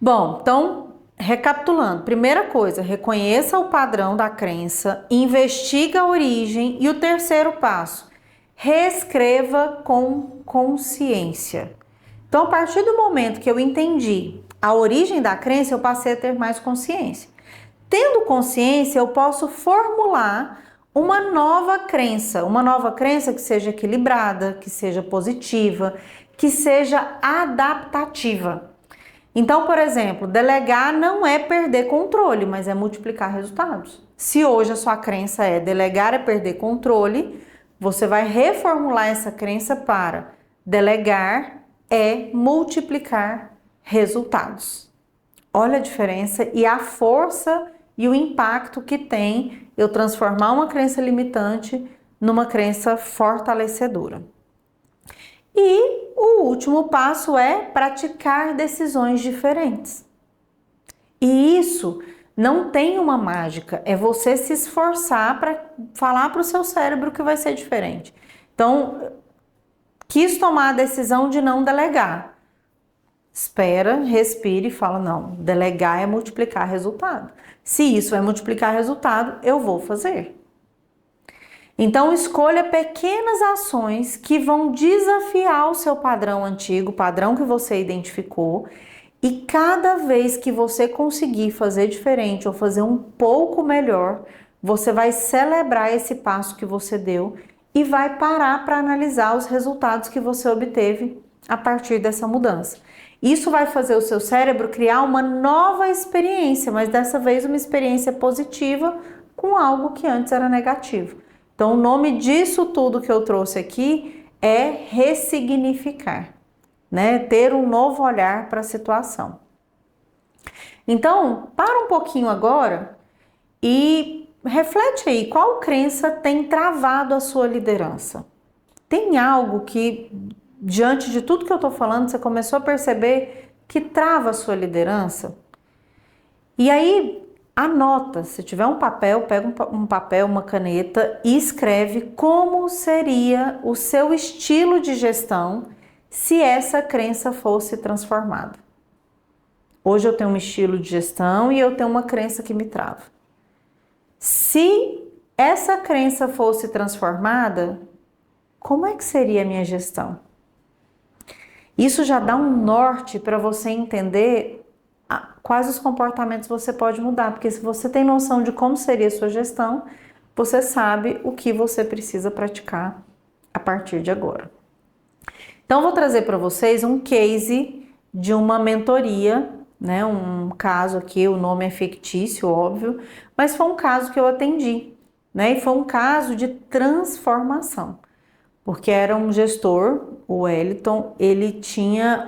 Bom, então, recapitulando, primeira coisa, reconheça o padrão da crença, investiga a origem e o terceiro passo, reescreva com consciência. Então, a partir do momento que eu entendi a origem da crença, eu passei a ter mais consciência. Tendo consciência, eu posso formular uma nova crença que seja equilibrada, que seja positiva, que seja adaptativa. Então, por exemplo, delegar não é perder controle, mas é multiplicar resultados. Se hoje a sua crença é delegar é perder controle, você vai reformular essa crença para delegar é multiplicar resultados. Olha a diferença e a força e o impacto que tem eu transformar uma crença limitante numa crença fortalecedora. E o último passo é praticar decisões diferentes. E isso não tem uma mágica, é você se esforçar para falar para o seu cérebro que vai ser diferente. Então, quis tomar a decisão de não delegar. Espera, respire e fala, não, delegar é multiplicar resultado. Se isso é multiplicar resultado, eu vou fazer. Então, escolha pequenas ações que vão desafiar o seu padrão antigo, o padrão que você identificou, e cada vez que você conseguir fazer diferente ou fazer um pouco melhor, você vai celebrar esse passo que você deu e vai parar para analisar os resultados que você obteve a partir dessa mudança. Isso vai fazer o seu cérebro criar uma nova experiência, mas dessa vez uma experiência positiva com algo que antes era negativo. Então, o nome disso tudo que eu trouxe aqui é ressignificar, né? Ter um novo olhar para a situação. Então, para um pouquinho agora e reflete aí, qual crença tem travado a sua liderança? Tem algo que, diante de tudo que eu estou falando, você começou a perceber que trava a sua liderança? E aí, anota, se tiver um papel, pega um papel, uma caneta e escreve como seria o seu estilo de gestão se essa crença fosse transformada. Hoje eu tenho um estilo de gestão e eu tenho uma crença que me trava. Se essa crença fosse transformada, como é que seria a minha gestão? Isso já dá um norte para você entender quais os comportamentos você pode mudar, porque se você tem noção de como seria a sua gestão, você sabe o que você precisa praticar a partir de agora. Então, vou trazer para vocês um case de uma mentoria, né? Um caso aqui, o nome é fictício, óbvio, mas foi um caso que eu atendi, né? E foi um caso de transformação, porque era um gestor, o Wellington, ele tinha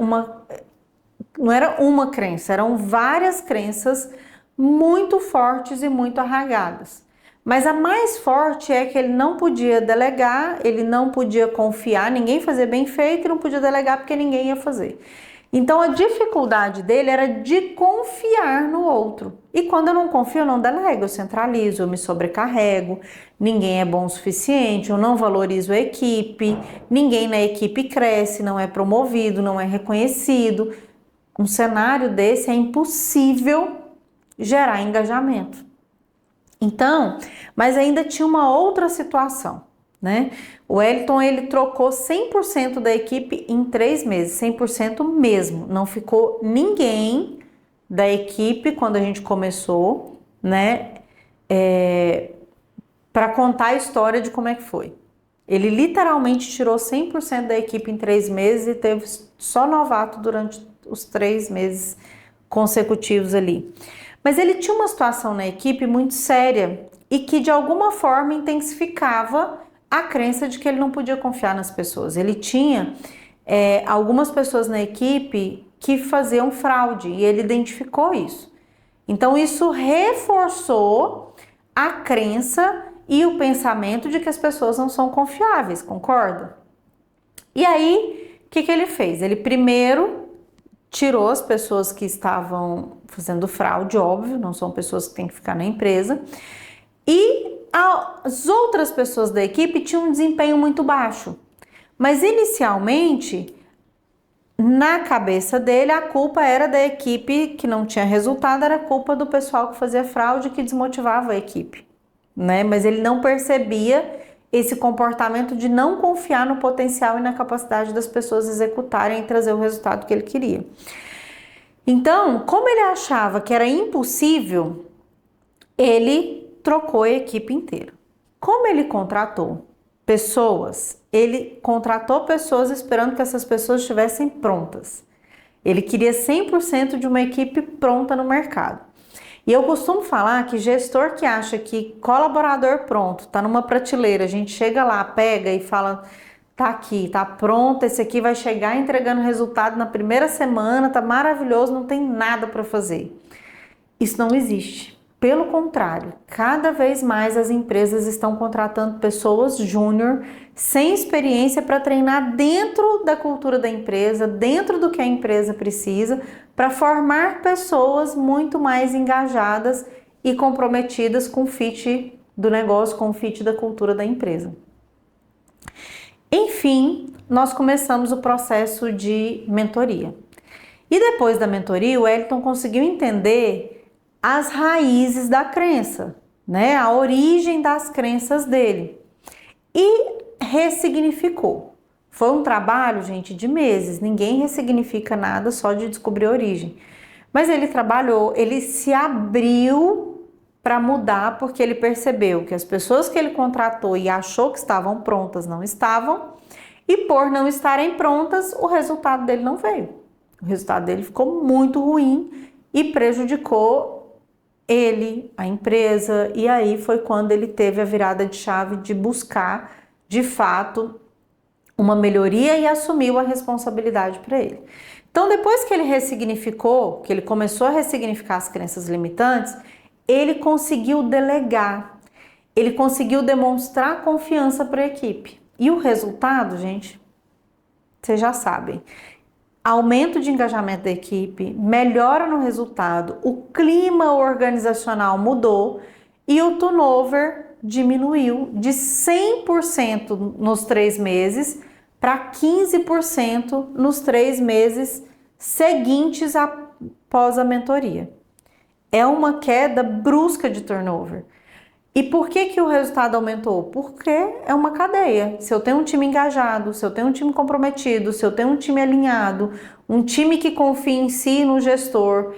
não era uma crença, eram várias crenças muito fortes e muito arraigadas. Mas a mais forte é que ele não podia delegar, ele não podia confiar, ninguém fazia bem feito e não podia delegar porque ninguém ia fazer. Então a dificuldade dele era de confiar no outro. E quando eu não confio, eu não delego, eu centralizo, eu me sobrecarrego, ninguém é bom o suficiente, eu não valorizo a equipe, ninguém na equipe cresce, não é promovido, não é reconhecido. Um cenário desse é impossível gerar engajamento. Então, mas ainda tinha uma outra situação, né? O Wellington, ele trocou 100% da equipe em 3 meses, 100% mesmo. Não ficou ninguém da equipe quando a gente começou, né? Para contar a história de como é que foi. Ele literalmente tirou 100% da equipe em 3 meses e teve só novato durante os 3 meses consecutivos ali. Mas ele tinha uma situação na equipe muito séria e que de alguma forma intensificava a crença de que ele não podia confiar nas pessoas. Ele tinha algumas pessoas na equipe que faziam fraude e ele identificou isso. Então isso reforçou a crença e o pensamento de que as pessoas não são confiáveis, concorda? E aí, o que ele fez? Ele primeiro tirou as pessoas que estavam fazendo fraude, óbvio, não são pessoas que têm que ficar na empresa, e as outras pessoas da equipe tinham um desempenho muito baixo. Mas inicialmente, na cabeça dele, a culpa era da equipe que não tinha resultado, era culpa do pessoal que fazia fraude, que desmotivava a equipe, né? Mas ele não percebia esse comportamento de não confiar no potencial e na capacidade das pessoas executarem e trazer o resultado que ele queria. Então, como ele achava que era impossível, ele trocou a equipe inteira. Como ele contratou pessoas esperando que essas pessoas estivessem prontas. Ele queria 100% de uma equipe pronta no mercado. E eu costumo falar que gestor que acha que colaborador pronto, tá numa prateleira, a gente chega lá, pega e fala, tá aqui, tá pronto, esse aqui vai chegar entregando resultado na primeira semana, tá maravilhoso, não tem nada para fazer. Isso não existe. Pelo contrário, cada vez mais as empresas estão contratando pessoas júnior, sem experiência, para treinar dentro da cultura da empresa, dentro do que a empresa precisa, para formar pessoas muito mais engajadas e comprometidas com o fit do negócio, com o fit da cultura da empresa. Enfim, nós começamos o processo de mentoria. E depois da mentoria, o Wellington conseguiu entender as raízes da crença, né? A origem das crenças dele. E ressignificou. Foi um trabalho, gente, de meses. Ninguém ressignifica nada só de descobrir a origem. Mas ele trabalhou, ele se abriu para mudar, porque ele percebeu que as pessoas que ele contratou e achou que estavam prontas não estavam, e por não estarem prontas, o resultado dele não veio. O resultado dele ficou muito ruim e prejudicou ele, a empresa, e aí foi quando ele teve a virada de chave de buscar, de fato, uma melhoria e assumiu a responsabilidade para ele. Então, depois que ele ressignificou, que ele começou a ressignificar as crenças limitantes, ele conseguiu delegar, ele conseguiu demonstrar confiança para a equipe. E o resultado, gente, vocês já sabem. Aumento de engajamento da equipe, melhora no resultado, o clima organizacional mudou e o turnover diminuiu de 100% nos 3 meses para 15% nos 3 meses seguintes após a mentoria. É uma queda brusca de turnover. E por que o resultado aumentou? Porque é uma cadeia. Se eu tenho um time engajado, se eu tenho um time comprometido, se eu tenho um time alinhado, um time que confia em si, no gestor,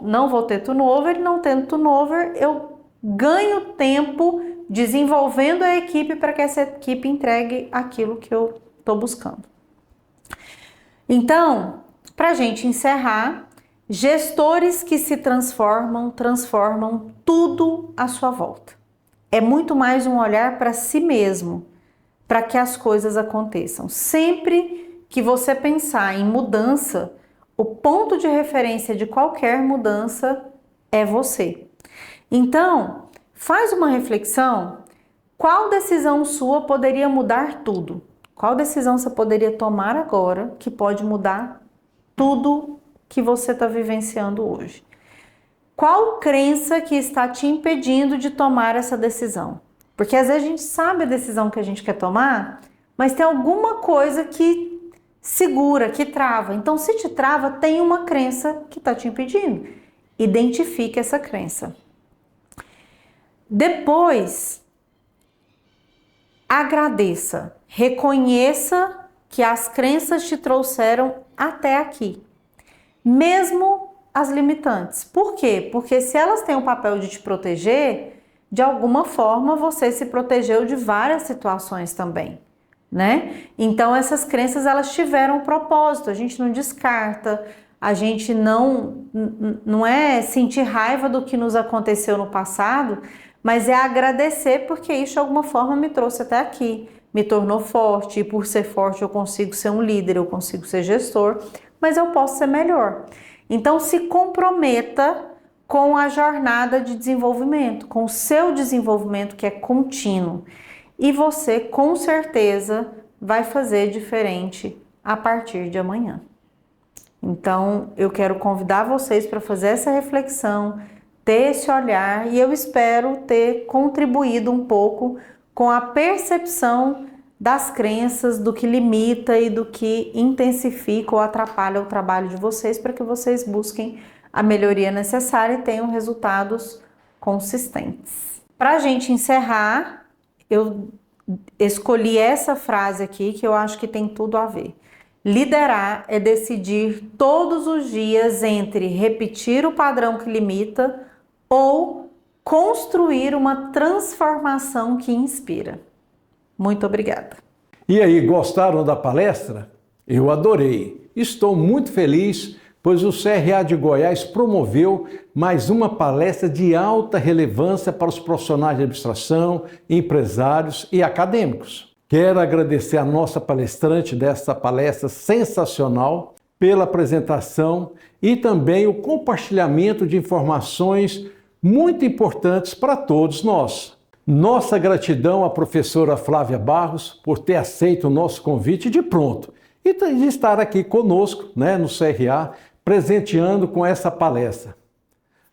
não vou ter turnover, não tendo turnover, eu ganho tempo desenvolvendo a equipe para que essa equipe entregue aquilo que eu estou buscando. Então, para a gente encerrar, gestores que se transformam tudo à sua volta. É muito mais um olhar para si mesmo, para que as coisas aconteçam. Sempre que você pensar em mudança, o ponto de referência de qualquer mudança é você. Então, faz uma reflexão, qual decisão sua poderia mudar tudo? Qual decisão você poderia tomar agora que pode mudar tudo que você está vivenciando hoje? Qual crença que está te impedindo de tomar essa decisão? Porque às vezes a gente sabe a decisão que a gente quer tomar, mas tem alguma coisa que segura, que trava. Então, se te trava, tem uma crença que está te impedindo. Identifique essa crença. Depois, agradeça, reconheça que as crenças te trouxeram até aqui. Mesmo as limitantes. Por quê? Porque se elas têm o papel de te proteger, de alguma forma você se protegeu de várias situações também, né? Então essas crenças, elas tiveram um propósito, a gente não descarta, a gente não é sentir raiva do que nos aconteceu no passado, mas é agradecer porque isso de alguma forma me trouxe até aqui, me tornou forte, e por ser forte eu consigo ser um líder, eu consigo ser gestor, mas eu posso ser melhor. Então se comprometa com a jornada de desenvolvimento, com o seu desenvolvimento que é contínuo. E você com certeza vai fazer diferente a partir de amanhã. Então eu quero convidar vocês para fazer essa reflexão, ter esse olhar, e eu espero ter contribuído um pouco com a percepção das crenças, do que limita e do que intensifica ou atrapalha o trabalho de vocês, para que vocês busquem a melhoria necessária e tenham resultados consistentes. Para a gente encerrar, eu escolhi essa frase aqui que eu acho que tem tudo a ver. Liderar é decidir todos os dias entre repetir o padrão que limita ou construir uma transformação que inspira. Muito obrigada. E aí, gostaram da palestra? Eu adorei. Estou muito feliz, pois o CRA de Goiás promoveu mais uma palestra de alta relevância para os profissionais de administração, empresários e acadêmicos. Quero agradecer a nossa palestrante desta palestra sensacional pela apresentação e também o compartilhamento de informações muito importantes para todos nós. Nossa gratidão à professora Flávia Barros por ter aceito o nosso convite de pronto e de estar aqui conosco, no CRA, presenteando com essa palestra.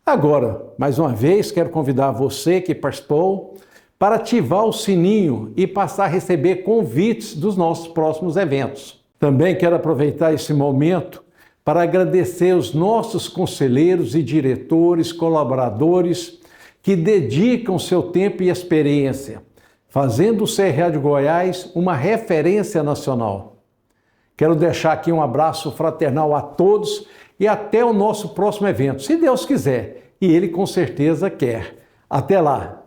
Agora, mais uma vez, quero convidar você que participou para ativar o sininho e passar a receber convites dos nossos próximos eventos. Também quero aproveitar esse momento para agradecer os nossos conselheiros e diretores, colaboradores que dedicam seu tempo e experiência, fazendo o CRA de Goiás uma referência nacional. Quero deixar aqui um abraço fraternal a todos e até o nosso próximo evento, se Deus quiser, e Ele com certeza quer. Até lá!